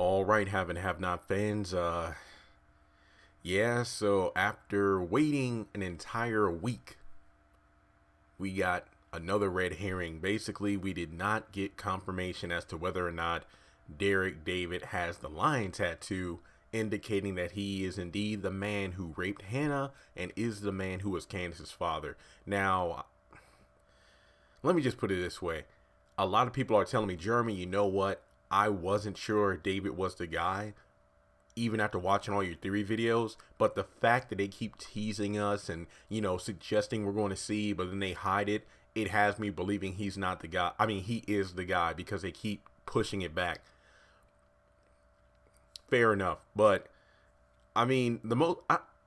All right, have and have not fans. Yeah, so after waiting an entire week, we got another red herring. Basically, we did not get confirmation as to whether or not Derrick David has the lion tattoo, indicating that he is indeed the man who raped Hannah and is the man who was Candace's father. Now, let me just put it this way. A lot of people are telling me, Jeremy, you know what? I wasn't sure David was the guy, even after watching all your theory videos, but the fact that they keep teasing us and, suggesting we're going to see, but then they hide it, it has me believing he's not the guy. I mean, he is the guy because they keep pushing it back. Fair enough. But, I mean,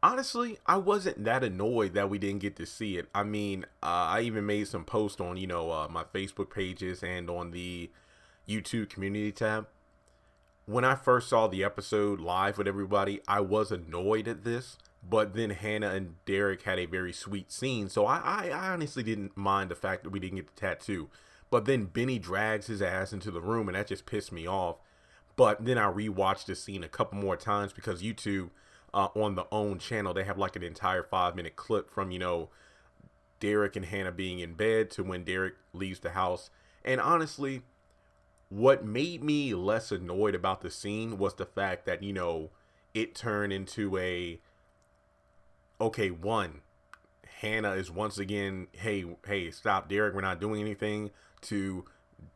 honestly, I wasn't that annoyed that we didn't get to see it. I mean, I even made some posts on, my Facebook pages and on the YouTube community tab. When I first saw the episode live with everybody, I was annoyed at this, but then Hannah and Derrick had a very sweet scene, so I honestly didn't mind the fact that we didn't get the tattoo. But then Benny drags his ass into the room, and that just pissed me off. But then I rewatched the scene a couple more times because YouTube, on the OWN channel, they have like an entire 5-minute clip from, Derrick and Hannah being in bed to when Derrick leaves the house. And honestly, what made me less annoyed about the scene was the fact that, it turned into one, Hannah is once again, hey, stop, Derrick, we're not doing anything, to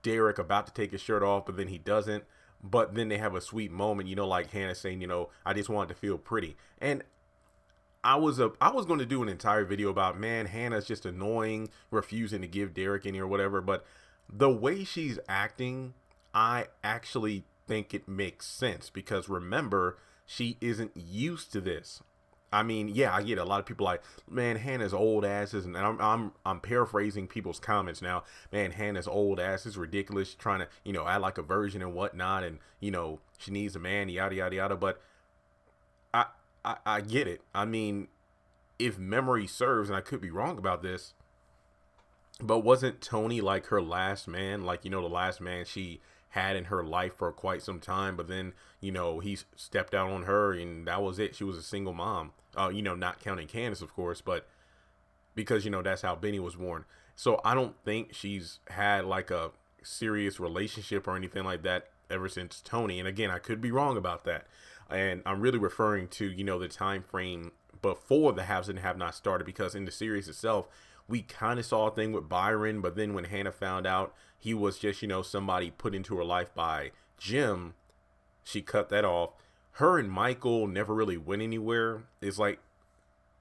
Derrick about to take his shirt off, but then he doesn't. But then they have a sweet moment, like Hannah saying, I just wanted to feel pretty. And I was going to do an entire video about, man, Hannah's just annoying, refusing to give Derrick any or whatever. But the way she's acting, I actually think it makes sense because remember, she isn't used to this. I mean, yeah, I get it. A lot of people like, man, Hannah's old asses, and I'm paraphrasing people's comments now. Man, Hannah's old ass is ridiculous. She's trying to, act like a virgin and whatnot, and she needs a man, yada yada yada. But I get it. I mean, if memory serves, and I could be wrong about this, but wasn't Tony like her last man? Like, the last man she had in her life for quite some time, but then, he stepped out on her and that was it. She was a single mom. Not counting Candace, of course, but because, that's how Benny was born. So I don't think she's had like a serious relationship or anything like that ever since Tony. And again, I could be wrong about that. And I'm really referring to, the time frame before the haves and have not started, because in the series itself, we kind of saw a thing with Byron, but then when Hannah found out he was just, somebody put into her life by Jim, she cut that off. Her and Michael never really went anywhere. It's like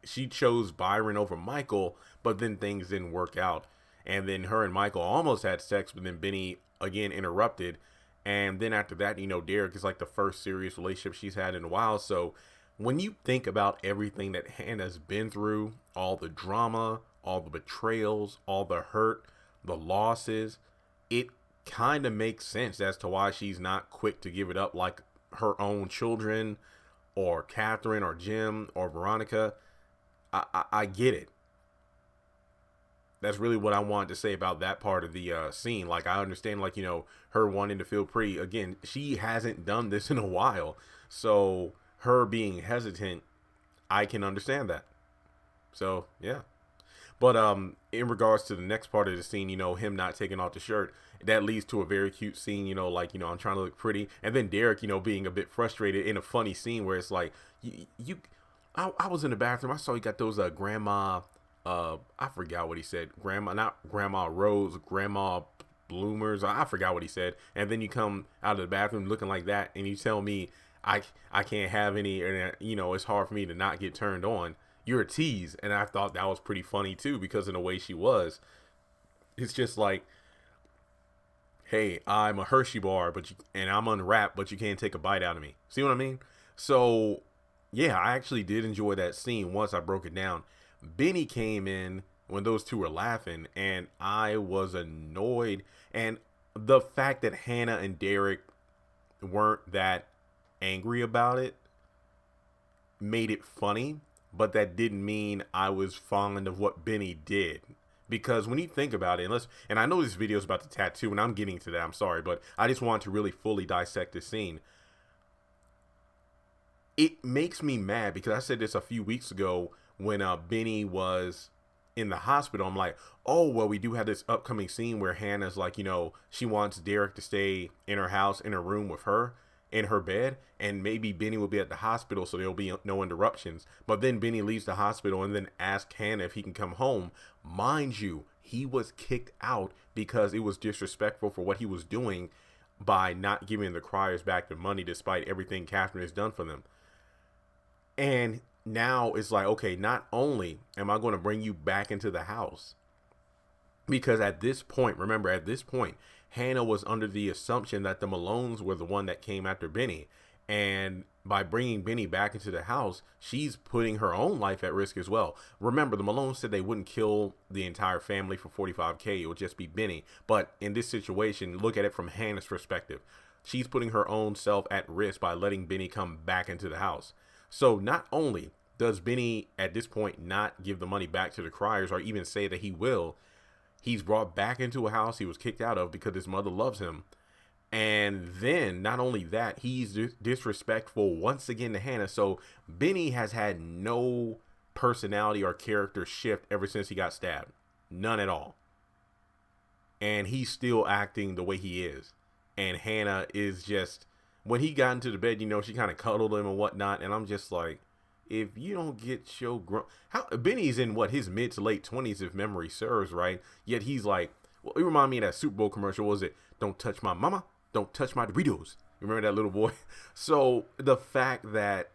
she chose Byron over Michael, but then things didn't work out. And then her and Michael almost had sex, but then Benny again interrupted. And then after that, Derrick is like the first serious relationship she's had in a while. So when you think about everything that Hannah's been through, all the drama, all the betrayals, all the hurt, the losses, it kind of makes sense as to why she's not quick to give it up like her own children or Catherine or Jim or Veronica. I get it. That's really what I wanted to say about that part of the scene. Like, I understand, like, her wanting to feel pretty. Again, she hasn't done this in a while. So her being hesitant, I can understand that. So, yeah. But in regards to the next part of the scene, him not taking off the shirt, that leads to a very cute scene, I'm trying to look pretty. And then Derrick, being a bit frustrated in a funny scene where it's like, I was in the bathroom. I saw you got those grandma, I forgot what he said. Not grandma Rose, grandma bloomers. I forgot what he said. And then you come out of the bathroom looking like that and you tell me I can't have any, and it's hard for me to not get turned on. You're a tease. And I thought that was pretty funny too, because in the way she was, it's just like, hey, I'm a Hershey bar, and I'm unwrapped, but you can't take a bite out of me. See what I mean? So yeah, I actually did enjoy that scene once I broke it down. Benny came in when those two were laughing, and I was annoyed. And the fact that Hannah and Derrick weren't that angry about it made it funny, but that didn't mean I was fond of what Benny did. Because when you think about it, and I know this video is about the tattoo, and I'm getting to that, I'm sorry, but I just want to really fully dissect this scene. it makes me mad because I said this a few weeks ago when Benny was in the hospital. I'm like, oh well, we do have this upcoming scene where Hannah's like, she wants Derrick to stay in her house in her room with her in her bed, and maybe Benny will be at the hospital, so there'll be no interruptions. But then Benny leaves the hospital and then asks Hannah if he can come home. Mind you, he was kicked out because it was disrespectful for what he was doing by not giving the criers back their money despite everything Catherine has done for them. And now it's like, okay, not only am I going to bring you back into the house, because at this point, remember, at this point, Hannah was under the assumption that the Malones were the one that came after Benny. And by bringing Benny back into the house, she's putting her own life at risk as well. Remember, the Malones said they wouldn't kill the entire family for $45K. It would just be Benny. But in this situation, look at it from Hannah's perspective. She's putting her own self at risk by letting Benny come back into the house. So not only does Benny at this point not give the money back to the criers or even say that he will, he's brought back into a house he was kicked out of because his mother loves him. And then not only that, he's disrespectful once again to Hannah. So Benny has had no personality or character shift ever since he got stabbed. None at all. And he's still acting the way he is. And Hannah is just, when he got into the bed, she kind of cuddled him and whatnot. And I'm just like, if you don't get your Benny's in his mid to late 20s, if memory serves, right? Yet he's like, well, it reminded me of that Super Bowl commercial. What was it? Don't touch my mama. Don't touch my Doritos. Remember that little boy? So the fact that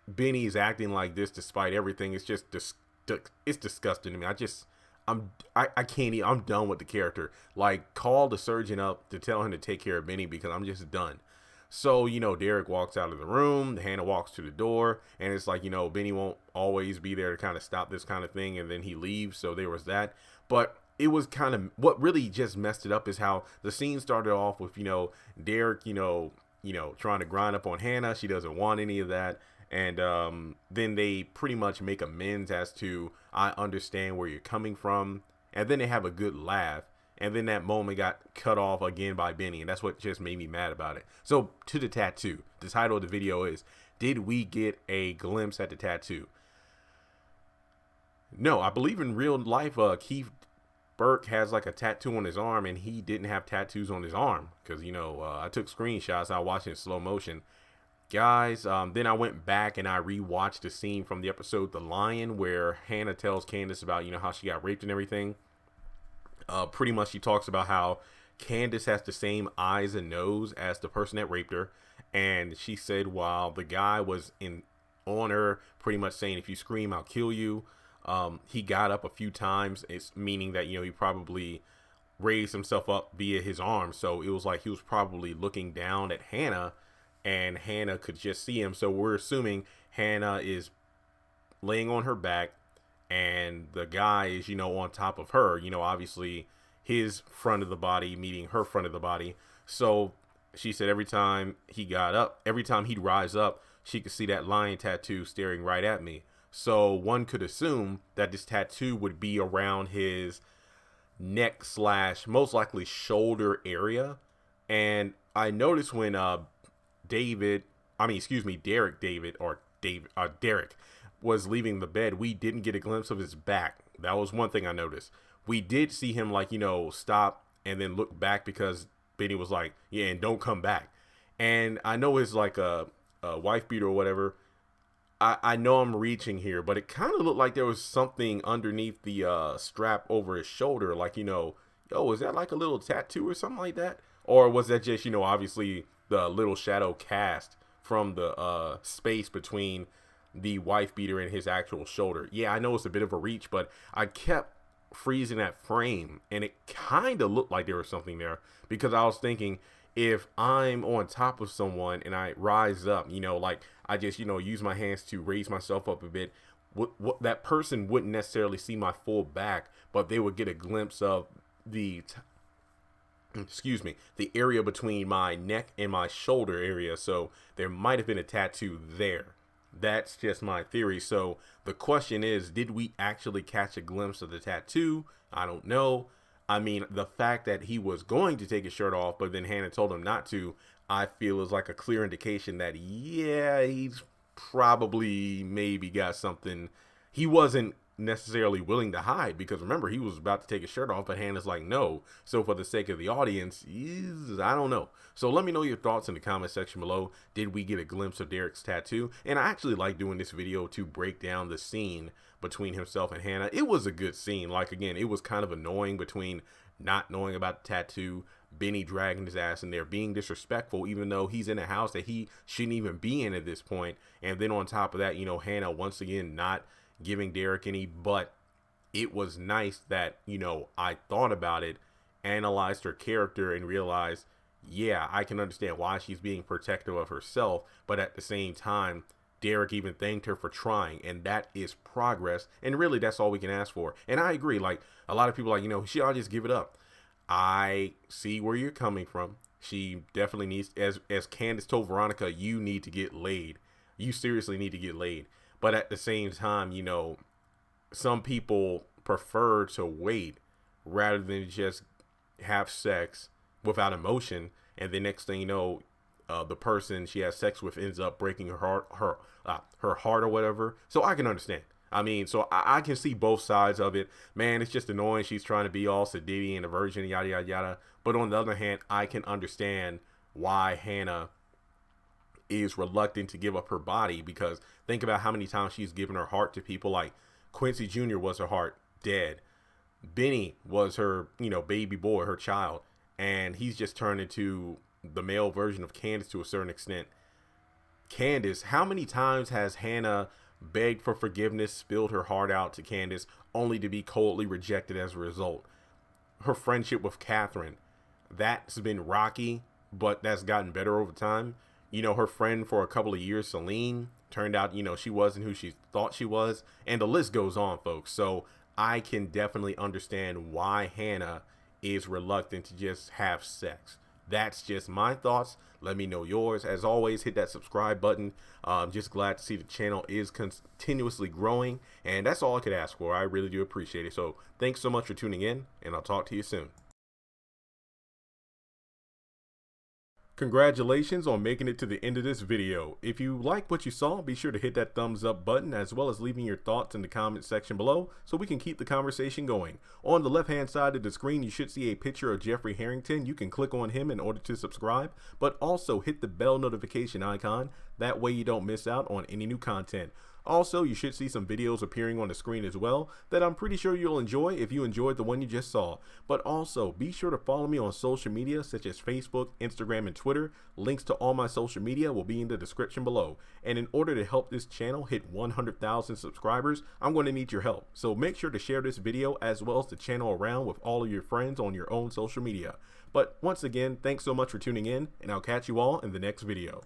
Benny's acting like this despite everything, it's just it's disgusting to me. I can't even, I'm done with the character. Like, call the surgeon up to tell him to take care of Benny because I'm just done. So, Derrick walks out of the room, Hannah walks to the door, and it's like, Benny won't always be there to kind of stop this kind of thing, and then he leaves, so there was that. But it was kind of, what really just messed it up is how the scene started off with, Derrick, trying to grind up on Hannah. She doesn't want any of that. And then they pretty much make amends as to, I understand where you're coming from. And then they have a good laugh. And then that moment got cut off again by Benny. And that's what just made me mad about it. So to the tattoo, the title of the video is, did we get a glimpse at the tattoo? No, I believe in real life, Keith Burke has like a tattoo on his arm, and he didn't have tattoos on his arm. Because, I took screenshots. I watched it in slow motion. Guys, then I went back and I rewatched the scene from the episode The Lion, where Hannah tells Candace about, how she got raped and everything. Pretty much she talks about how Candace has the same eyes and nose as the person that raped her. And she said while the guy was on her, pretty much saying, if you scream, I'll kill you. He got up a few times. It's meaning that, he probably raised himself up via his arm. So it was like he was probably looking down at Hannah, and Hannah could just see him. So we're assuming Hannah is laying on her back, and the guy is, on top of her, obviously his front of the body meeting her front of the body. So she said every time he got up, every time he'd rise up, she could see that lion tattoo staring right at me. So one could assume that this tattoo would be around his neck / most likely shoulder area. And I noticed when Derrick was leaving the bed, we didn't get a glimpse of his back. That was one thing I noticed. We did see him stop and then look back because Benny was like, yeah, and don't come back. And I know it's like a wife beater or whatever. I know I'm reaching here, but it kind of looked like there was something underneath the strap over his shoulder. Like, yo, is that like a little tattoo or something like that? Or was that just, obviously the little shadow cast from the space between the wife beater and his actual shoulder? Yeah, I know it's a bit of a reach, but I kept freezing that frame, and it kind of looked like there was something there, because I was thinking, if I'm on top of someone and I rise up, like I just, use my hands to raise myself up a bit, what that person wouldn't necessarily see my full back, but they would get a glimpse of the area between my neck and my shoulder area. So there might have been a tattoo there. That's just my theory. So the question is, did we actually catch a glimpse of the tattoo? I don't know. I mean, the fact that he was going to take his shirt off, but then Hannah told him not to, I feel is like a clear indication that, yeah, he's probably maybe got something he wasn't necessarily willing to hide, because remember, he was about to take his shirt off, but Hannah's like, no. So for the sake of the audience, I don't know. So let me know your thoughts in the comment section below. Did we get a glimpse of Derrick's tattoo? And I actually like doing this video to break down the scene between himself and Hannah. It was a good scene. Like, again, it was kind of annoying between not knowing about the tattoo, Benny dragging his ass in there, being disrespectful, even though he's in a house that he shouldn't even be in at this point. And then on top of that, you know, Hannah once again not giving Derrick any. But it was nice that, you know, I thought about it, analyzed her character, and realized, yeah, I can understand why she's being protective of herself. But at the same time, Derrick even thanked her for trying, and that is progress. And really, that's all we can ask for. And I agree. Like, a lot of people like, you know, she ought to just give it up. I see where you're coming from. She definitely needs, as Candace told Veronica, you need to get laid. You seriously need to get laid. But at the same time, you know, some people prefer to wait rather than just have sex without emotion, and the next thing you know, the person she has sex with ends up breaking her heart or whatever. So I can understand. I mean, so I can see both sides of it. Man, it's just annoying. She's trying to be all sedity and a virgin, yada, yada, yada. But on the other hand, I can understand why Hannah is reluctant to give up her body, because think about how many times she's given her heart to people. Like Quincy Jr. was her heart, dead. Benny was her, you know, baby boy, her child. And he's just turned into the male version of Candace to a certain extent. Candace, how many times has Hannah begged for forgiveness, spilled her heart out to Candace, only to be coldly rejected as a result? Her friendship with Catherine, that's been rocky, but that's gotten better over time. You know, her friend for a couple of years, Celine, turned out, you know, she wasn't who she thought she was. And the list goes on, folks. So I can definitely understand why Hannah is reluctant to just have sex. That's just my thoughts. Let me know yours. As always, hit that subscribe button. I'm just glad to see the channel is continuously growing, and that's all I could ask for. I really do appreciate it. So thanks so much for tuning in, and I'll talk to you soon. Congratulations on making it to the end of this video. If you like what you saw, be sure to hit that thumbs up button, as well as leaving your thoughts in the comment section below so we can keep the conversation going. On the left hand side of the screen, you should see a picture of Jeffrey Harrington. You can click on him in order to subscribe, but also hit the bell notification icon. That way you don't miss out on any new content. Also, you should see some videos appearing on the screen as well that I'm pretty sure you'll enjoy if you enjoyed the one you just saw. But also, be sure to follow me on social media such as Facebook, Instagram, and Twitter. Links to all my social media will be in the description below. And in order to help this channel hit 100,000 subscribers, I'm going to need your help. So make sure to share this video as well as the channel around with all of your friends on your own social media. But once again, thanks so much for tuning in, and I'll catch you all in the next video.